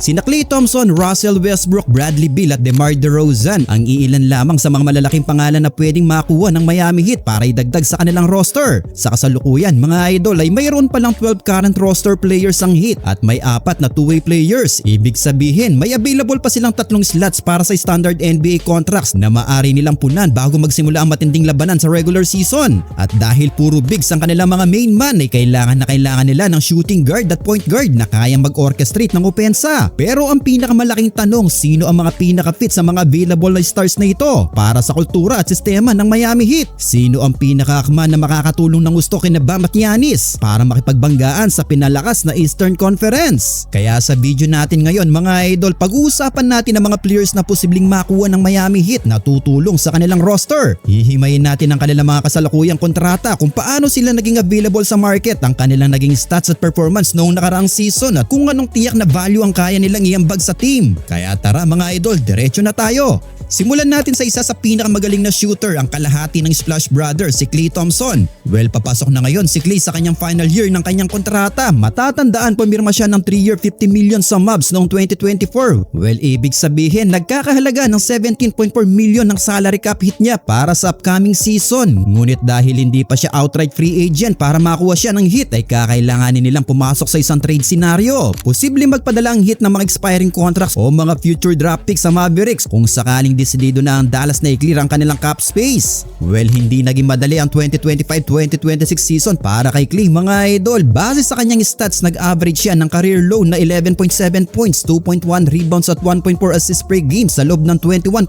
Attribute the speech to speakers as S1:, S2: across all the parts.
S1: Sina Klay Thompson, Russell Westbrook, Bradley Beal at DeMar DeRozan ang iilan lamang sa mga malalaking pangalan na pwedeng makuha ng Miami Heat para idagdag sa kanilang roster. Sa kasalukuyan mga idol ay mayroon palang 12 current roster players ang Heat at may 4 na two-way players. Ibig sabihin may available pa silang 3 slots para sa standard NBA contracts na maaari nilang punan bago magsimula ang matinding labanan sa regular season. At dahil puro bigs ang kanilang mga main man ay kailangan nila ng shooting guard at point guard na kayang mag-orchestrate ng opensa. Pero ang pinakamalaking tanong, sino ang mga pinaka-fit sa mga available na stars na ito para sa kultura at sistema ng Miami Heat? Sino ang pinaka-akma na makakatulong ng gusto kina Bam at Giannis para makipagbanggaan sa pinalakas na Eastern Conference? Kaya sa video natin ngayon mga idol, pag-uusapan natin ang mga players na posibleng makuha ng Miami Heat na tutulong sa kanilang roster. Hihimayin natin ang kanilang mga kasalukuyang kontrata, kung paano sila naging available sa market, ang kanilang naging stats at performance noong nakaraang season at kung anong tiyak na value ang kaya nilang iambag sa team. Kaya tara mga idol, diretso na tayo. Simulan natin sa isa sa pinakamagaling na shooter, ang kalahati ng Splash Brothers, si Klay Thompson. Well, papasok na ngayon si Klay sa kanyang final year ng kanyang kontrata. Matatandaan, pumirma siya ng 3-year $50 million sa Mavs noong 2024. Well, ibig sabihin nagkakahalaga ng 17.4 million ng salary cap hit niya para sa upcoming season. Ngunit dahil hindi pa siya outright free agent para makuha siya ng Heat ay kakailanganin nilang pumasok sa isang trade scenario. Posible magpadala ang Heat ng mga expiring contracts o mga future draft picks sa Mavericks kung sakaling desidido na ang Dallas na i-clear ang kanilang cap space. Well, hindi naging madali ang 2025-2026 season para kay Klay mga idol. Base sa kanyang stats, nag-average siya ng career low na 11.7 points, 2.1 rebounds at 1.4 assists per game sa loob ng 21.7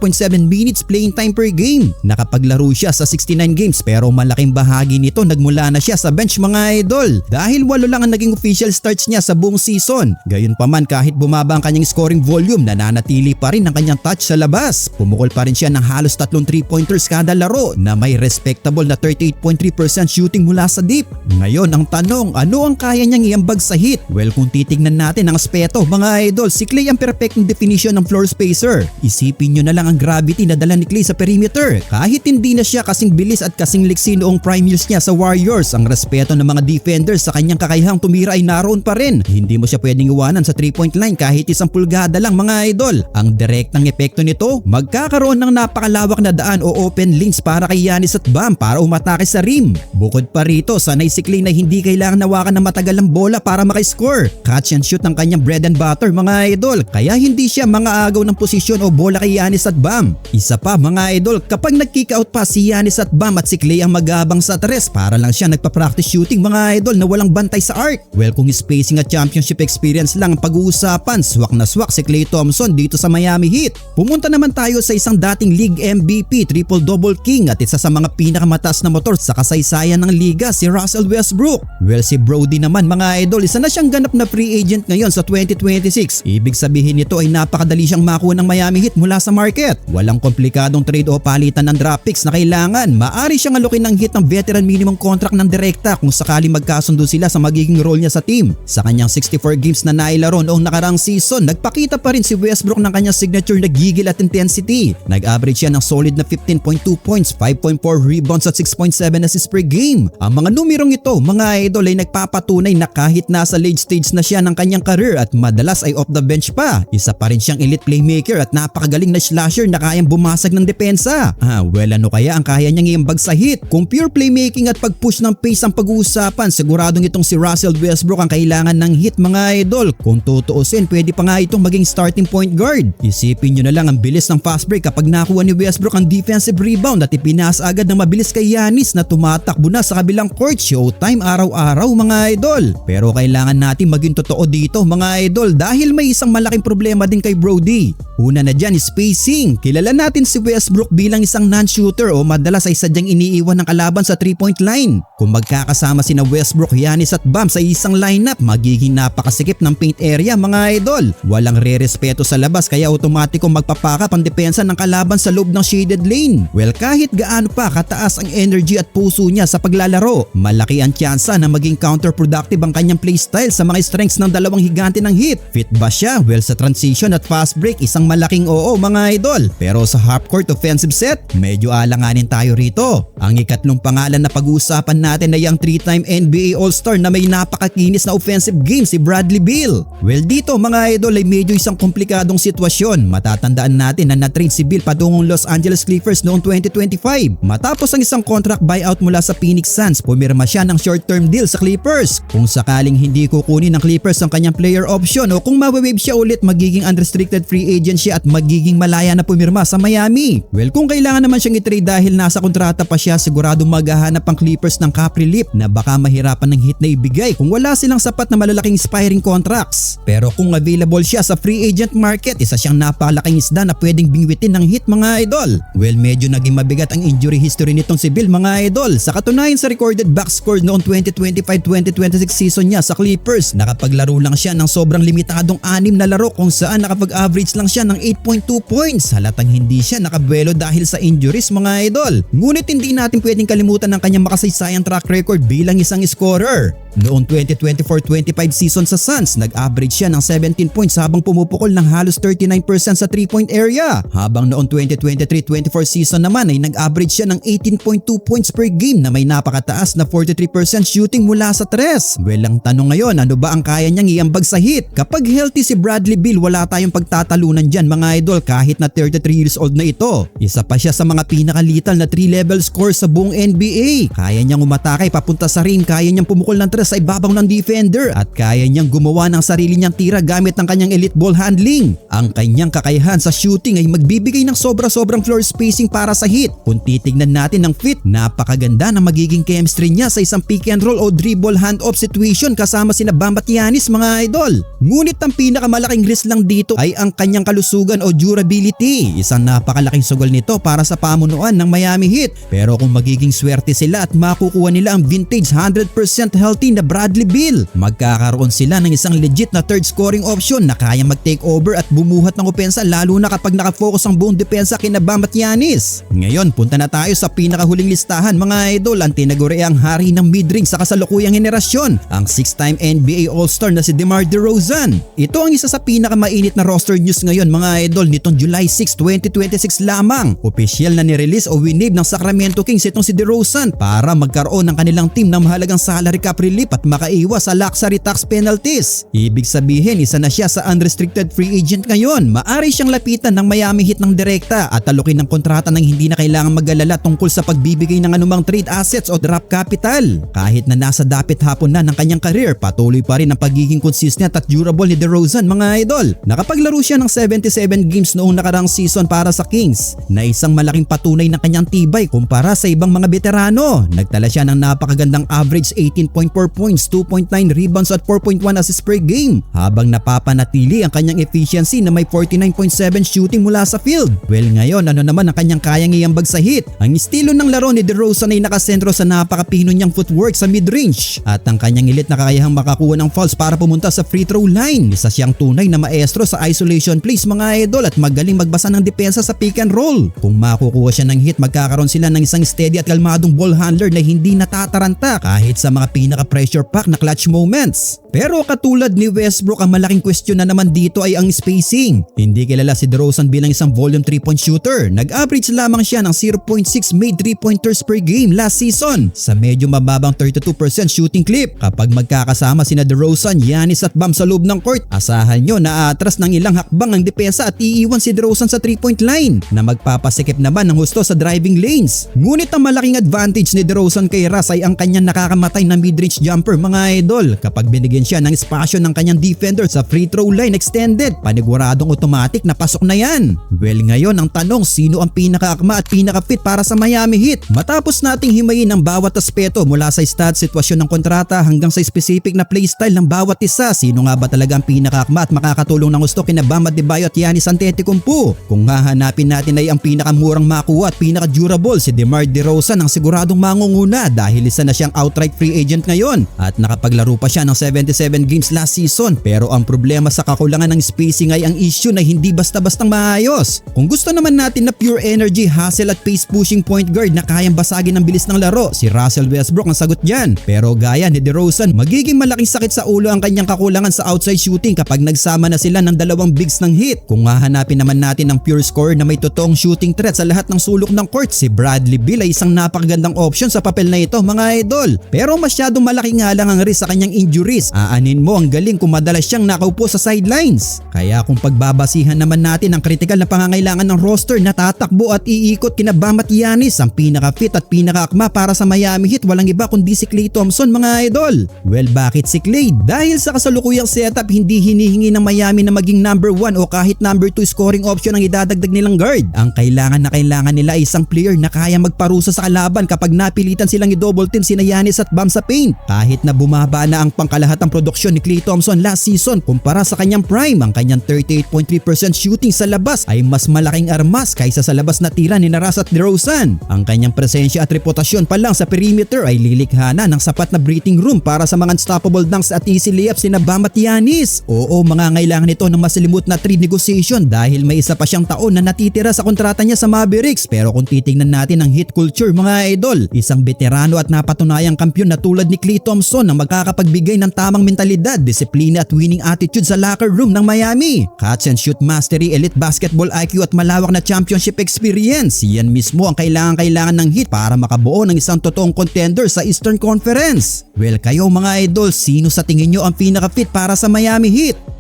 S1: minutes playing time per game. Nakapaglaro siya sa 69 games pero malaking bahagi nito nagmula na siya sa bench mga idol dahil 8 lang ang naging official starts niya sa buong season. Gayunpaman, kahit bumaba ang kanyang scoring volume, nananatili pa rin ang kanyang touch sa labas. Pumukol pa rin siya ng halos 3 3-pointers kada laro na may respectable na 38.3% shooting mula sa deep. Ngayon ang tanong, ano ang kaya niyang iambag sa Heat? Well, kung titignan natin ang aspeto mga idol, si Klay ang perfectong definition ng floor spacer. Isipin nyo na lang ang gravity na dala ni Klay sa perimeter. Kahit hindi na siya kasing bilis at kasing liksi noong prime years niya sa Warriors, ang respeto ng mga defenders sa kanyang kakayahang tumira ay naroon pa rin. Hindi mo siya pwedeng iwanan sa 3-point line kahit 1 pulgada lang mga idol. Ang direktang epekto nito, magkakaroon ng napakalawak na daan o open lanes para kay Giannis at Bam para umatake sa rim. Bukod pa rito, sanay si Klay na hindi kailangan nawakan ng matagal ng bola para makiscore. Catch and shoot ang kanyang bread and butter mga idol, kaya hindi siya mga agaw ng posisyon o bola kay Giannis at Bam. Isa pa mga idol, kapag nag-kick out pa si Giannis at Bam at si Klay ang magabang sa tres, para lang siya nagpa-practice shooting mga idol na walang bantay sa arc. Well, kung spacing at championship experience lang ang pag-uusapan, swak na swak si Klay Thompson dito sa Miami Heat. Pumunta naman tayo sa isang dating league MVP, triple-double king at isa sa mga pinakamataas na motor sa kasaysayan ng liga, si Russell Westbrook. Well, si Brody naman mga idol, isa na siyang ganap na free agent ngayon sa 2026. Ibig sabihin nito ay napakadali siyang makuha ng Miami Heat mula sa market. Walang komplikadong trade o palitan ng draft picks na kailangan. Maari siyang alukin ng Heat ng veteran minimum contract ng direkta kung sakali magkasundo sila sa magiging role niya sa team. Sa kanyang 64 games na nailaro noong nakarang season, nagpakita pa rin si Westbrook ng kanyang signature na gigil at intensity. Nag-average siya ng solid na 15.2 points, 5.4 rebounds at 6.7 assists per game. Ang mga numerong ito mga idol ay nagpapatunay na kahit nasa late stage na siya ng kanyang career at madalas ay off the bench pa, isa pa rin siyang elite playmaker at napakagaling na slasher na kayang bumasag ng depensa. Well, ano kaya ang kaya niyang iambag sa Heat? Kung pure playmaking at pag-push ng pace ang pag-uusapan, siguradong itong si Russell Westbrook ang kailangan ng Heat mga idol. Kung tutuusin, pwede pa nga itong maging starting point guard. Isipin nyo na lang ang bilis ng fast break kapag nakuha ni Westbrook ang defensive rebound at ipinasa agad ng mabilis kay Giannis na tumatakbo na sa kabilang court. Showtime araw-araw mga idol. Pero kailangan natin maging totoo dito mga idol dahil may isang malaking problema din kay Brody. Una na dyan is spacing. Kilala natin si Westbrook bilang isang non-shooter o madalas ay sadyang iniiwan ng kalaban sa 3-point line. Kung magkakasama sina Westbrook, Giannis at Bam sa isang lineup, magiging napakasikip ng paint area mga idol. Walang re-respeto sa labas kaya automatikong magpapakap ang depensa ng kalaban sa loob ng shaded lane. Well, kahit gaano pa kataas ang energy at puso niya sa paglalaro, malaki ang tsansa na maging counterproductive ang kanyang playstyle sa mga strengths ng dalawang higante ng Heat. Fit ba siya? Well, sa transition at fast break, isang malaking oo mga idol. Pero sa half-court offensive set, medyo alanganin tayo rito. Ang ikatlong pangalan na pag-uusapan natin ay ang 3-time NBA All-Star na may napakakinis na offensive game, si Bradley Beal. Well, dito ito mga idol ay medyo isang komplikadong sitwasyon. Matatandaan natin na na-trade si Beal patungong Los Angeles Clippers noong 2025. Matapos ang isang contract buyout mula sa Phoenix Suns, pumirma siya ng short-term deal sa Clippers. Kung sakaling hindi kukunin ng Clippers ang kanyang player option o kung mawawave siya ulit, magiging unrestricted free agent siya at magiging malaya na pumirma sa Miami. Well, kung kailangan naman siyang i-trade dahil nasa kontrata pa siya, siguradong maghahanap ang Clippers ng cap relief na baka mahirapan ng hit na ibigay kung wala silang sapat na malalaking expiring contracts. Pero kung available siya sa free agent market, isa siyang napakalaking isda na pwedeng bingwitin ng hit mga idol. Well, medyo naging mabigat ang injury history nitong si Beal mga idol. Sa katunayan sa recorded box score noong 2025-2026 season niya sa Clippers, nakapaglaro lang siya ng sobrang limitadong 6 na laro kung saan nakapag-average lang siya ng 8.2 points. Halatang hindi siya nakabuelo dahil sa injuries mga idol. Ngunit hindi natin pwedeng kalimutan ang kanyang makasaysayang track record bilang isang scorer. Noong 2024-25 season sa Suns, nag-average siya ng 17 points habang pumupukol ng halos 39% sa 3-point area. Habang noong 2023-24 season naman ay nag-average siya ng 18.2 points per game na may napakataas na 43% shooting mula sa 3. Well, ang tanong ngayon, ano ba ang kaya niyang iambag sa hit? Kapag healthy si Bradley Beal, wala tayong pagtatalunan dyan mga idol kahit na 33 years old na ito. Isa pa siya sa mga pinakalital na 3-level score sa buong NBA. Kaya niyang umatakay papunta sa rim, kaya niyang pumukol ng 3 sa ibabaw ng defender at kaya niyang gumawa ng sarili niyang tira gamit ang kanyang elite ball handling. Ang kanyang kakayahan sa shooting ay magbibigay ng sobra-sobrang floor spacing para sa hit. Kung titignan natin ng fit, napakaganda na magiging chemistry niya sa isang pick and roll o dribble hand-off situation kasama sina Bam at Giannis mga idol. Ngunit ang pinakamalaking risk lang dito ay ang kanyang kalusugan o durability. Isang napakalaking sugol nito para sa pamunuan ng Miami Heat. Pero kung magiging swerte sila at makukuha nila ang vintage 100% healthy na Bradley Beal, magkakaroon sila ng isang legit na third scoring option na kaya mag-take over at bumuhat ng opensa lalo na kapag nakafocus ang buong depensa kina Bam at Giannis. Ngayon, punta na tayo sa pinakahuling listahan mga idol, ang tinaguriang hari ng mid-range sa kasalukuyang henerasyon, ang 6-time NBA All-Star na si DeMar DeRozan. Ito ang isa sa pinakamainit na roster news ngayon mga idol nitong July 6, 2026 lamang. Opisyal na nirelease o winave ng Sacramento Kings itong si DeRozan para magkaroon ng kanilang team ng mahalagang salary cap relief at makaiwas sa luxury tax penalties. Ibig sabihin, isa na siya sa unrestricted free agent ngayon. Maari siyang lapitan ng Miami Heat ng direkta at talukin ng kontrata nang hindi na kailangan mag-alala tungkol sa pagbibigay ng anumang trade assets o draft capital. Kahit na nasa dapit hapon na ng kanyang career, patuloy pa rin ang pagiging consistent at durable ni DeRozan mga idol. Nakapaglaro siya ng 77 games noong nakarang season para sa Kings na isang malaking patunay ng kanyang tibay kumpara sa ibang mga veterano. Nagtala siya ng napakagandang average 18.4 points, 2.9 rebounds at 4.1 assists per game habang napapanatili ang kanyang efficiency na may 49.7 shooting mula sa field. Well ngayon, ano naman ang kanyang kayang iambag sa hit? Ang estilo ng laro ni DeRozan ay nakasentro sa napakapino niyang footwork sa mid-range at ang kanyang elite na kakayahang makakuha ng fouls para pumunta sa free throw line. Isa siyang tunay na maestro sa isolation plays mga idol at magaling magbasa ng depensa sa pick and roll. Kung makukuha siya ng hit, magkakaroon sila ng isang steady at kalmadong ball handler na hindi natataranta kahit sa mga pinaka-pressure pack na clutch moments. Pero katulad ni Westbrook, ang malaking question na naman dito ay ang spacing. Hindi kilala si DeRozan bilang isang volume 3-point shooter. Nag-average lamang siya ng 0.6 made 3-pointers per game last season sa medyo mababang 32% shooting clip. Kapag magkakasama sina DeRozan, Giannis at Bam sa loob ng court, asahan nyo na atras ng ilang hakbang ang depensa at iiwan si DeRozan sa 3-point line na magpapasikip naman ng husto sa driving lanes. Ngunit ang malaking advantage ni DeRozan kay Russ ay ang kanyang nakakamatay na mid-range jumper mga idol. Kapag binigyan siya ng espasyo ng kanyang defender sa free throw line extended, paniguradong automatic na pasok na yan. Well ngayon ang tanong, sino ang pinakaakma at pinaka-fit para sa Miami Heat? Matapos nating himayin ang bawat aspeto mula sa stats, sitwasyon ng kontrata hanggang sa specific na playstyle ng bawat isa, sino nga ba talaga ang pinakaakma at makakatulong ng gusto kina Bam Adebayo at Giannis Antetokounmpo? Kung hahanapin natin ay ang pinakamurang makuha at pinaka-durable, si DeMar DeRozan ang siguradong mangunguna dahil isa na siyang outright free agent ngayon at nakapaglaro pa siya ng 77 games last season. Pero ang problema sa kakulangan ng spacing ay ang issue na hindi basta-bastang maayos. Kung gusto naman natin na pure energy, hustle at pace pushing point guard na kayang basagin ang bilis ng laro, si Russell Westbrook ang sagot dyan. Pero gaya ni DeRozan, magiging malaking sakit sa ulo ang kanyang kakulangan sa outside shooting kapag nagsama na sila ng dalawang bigs ng Heat. Kung hahanapin naman natin ng pure scorer na may totoong shooting threat sa lahat ng sulok ng court, si Bradley Beal ay isang napakagandang option sa papel na ito mga idol. Pero masyadong malaki nga lang ang risk sa kanyang injuries. Aanin mo ang galing kung madalas siyang nakaupo sa sidelines. Kaya kung pagbabasihan naman natin ang kritikal na pangangailangan ng roster na tatakbo at iikot kina Bam at Giannis, ang pinaka-fit at pinaka-akma para sa Miami Heat walang iba kundi si Klay Thompson mga idol. Well, bakit si Klay? Dahil sa kasalukuyang setup hindi hinihingi ng Miami na maging number 1 o kahit number 2 scoring option ang idadagdag nilang guard. Ang kailangan nila ay isang player na kaya magparusa sa kalaban kapag napilitan silang i-double team sina Giannis at Bam sa paint. Kahit na bumaba na ang pangkalahatang produksyon ni Klay Thompson last season kumpara sa kanyang prime, ang kanyang 38.3% shooting sa labas ay mas malaking armas kaysa sa labas na tira ni Russ at DeRozan. Ang kanyang presensya at reputasyon pa lang sa perimeter ay lilikha na ng sapat na breathing room para sa mga unstoppable dunks at easy layups sina Bam at Giannis. Oo, mangangailangan ito ng masilimut na trade negotiation dahil may isa pa siyang taon na natitira sa kontrata niya sa Mavericks. Pero kung titingnan natin ang Heat culture mga idol, isang veterano at napatunayang kampiyon na tulad ni Klay Thompson ang magkakapagbigay ng tamang mentalidad, disiplina at winning attitude sa locker room ng Miami. Catch and shoot mastery, elite basketball IQ at malawak na championship experience. Yan mismo ang kailangan ng Heat para makabuo ng isang totoong contender sa Eastern Conference. Well, kayo mga idol, sino sa tingin nyo ang pinaka-fit para sa Miami Heat?